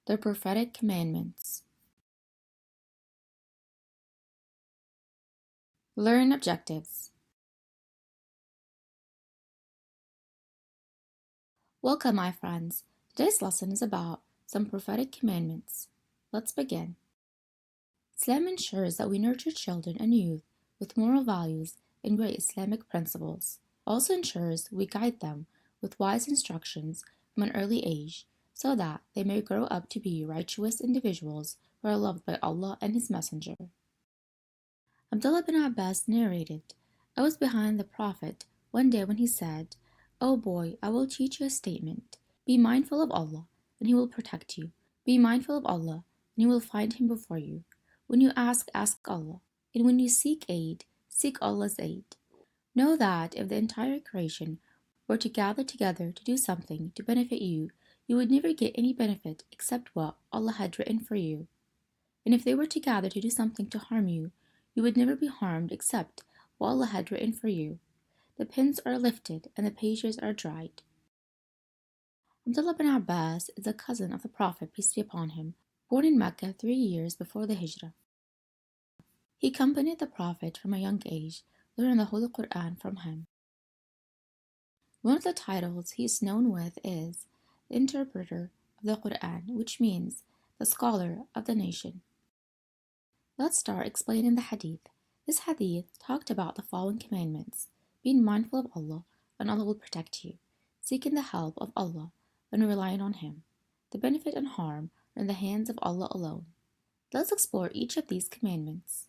The Prophetic Commandments. Learn objectives. Welcome, my friends. Today's lesson is about some prophetic commandments. Let's begin. Islam ensures that we nurture children and youth with moral values and great Islamic principles. Also ensures we guide them with wise instructions from an early age so that they may grow up to be righteous individuals who are loved by Allah and His Messenger. Abdullah bin Abbas narrated, I was behind the Prophet one day when he said, O boy, I will teach you a statement. Be mindful of Allah, and He will protect you. Be mindful of Allah, and you will find Him before you. When you ask Allah. And when you seek aid, seek Allah's aid. Know that if the entire creation were to gather together to do something to benefit you, you would never get any benefit except what Allah had written for you. And if they were to gather to do something to harm you, you would never be harmed except what Allah had written for you. The pens are lifted and the pages are dried. Abdullah bin Abbas is a cousin of the Prophet, peace be upon him, born in Mecca 3 years before the Hijrah. He accompanied the Prophet from a young age, learning the Holy Quran from him. One of the titles he is known with is the Interpreter of the Quran, which means the Scholar of the Nation. Let's start explaining the Hadith. This Hadith talked about the following commandments: being mindful of Allah, and Allah will protect you; seeking the help of Allah and relying on Him. The benefit and harm are in the hands of Allah alone. Let's explore each of these commandments.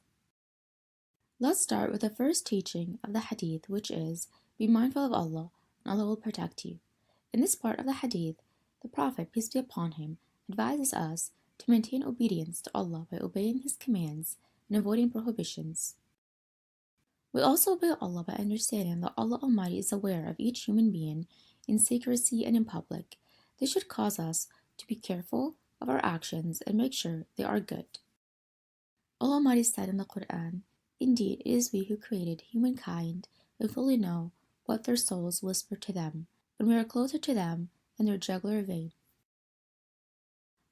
Let's start with the first teaching of the Hadith, which is, be mindful of Allah, and Allah will protect you. In this part of the Hadith, the Prophet, peace be upon him, advises us to maintain obedience to Allah by obeying His commands and avoiding prohibitions. We also obey Allah by understanding that Allah Almighty is aware of each human being in secrecy and in public. This should cause us to be careful of our actions and make sure they are good. Allah Almighty said in the Quran, Indeed, it is we who created humankind and fully know what their souls whisper to them, and we are closer to them than their jugular vein.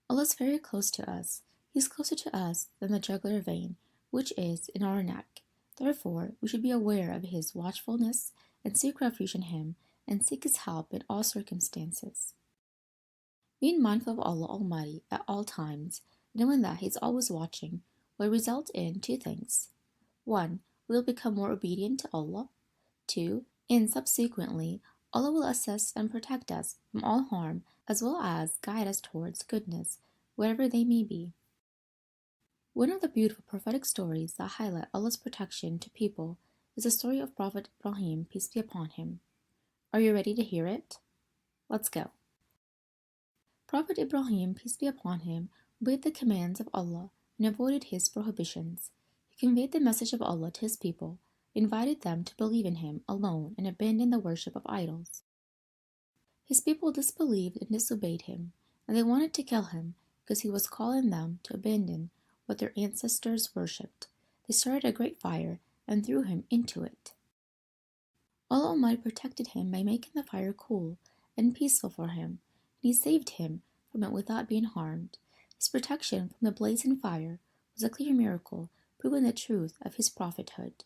Allah is very close to us. He is closer to us than the jugular vein, which is in our neck. Therefore, we should be aware of His watchfulness and seek refuge in Him and seek His help in all circumstances. Being mindful of Allah Almighty at all times, knowing that He is always watching, will result in two things. 1. We will become more obedient to Allah. 2. And subsequently, Allah will assist and protect us from all harm, as well as guide us towards goodness, wherever they may be. One of the beautiful prophetic stories that highlight Allah's protection to people is the story of Prophet Ibrahim, peace be upon him. Are you ready to hear it? Let's go. Prophet Ibrahim, peace be upon him, obeyed the commands of Allah and avoided His prohibitions. He conveyed the message of Allah to his people, invited them to believe in Him alone and abandon the worship of idols. His people disbelieved and disobeyed Him, and they wanted to kill Him because He was calling them to abandon what their ancestors worshipped. They started a great fire and threw Him into it. Allah Almighty protected him by making the fire cool and peaceful for him, and He saved him from it without being harmed. His protection from the blazing fire was a clear miracle, proving the truth of his prophethood.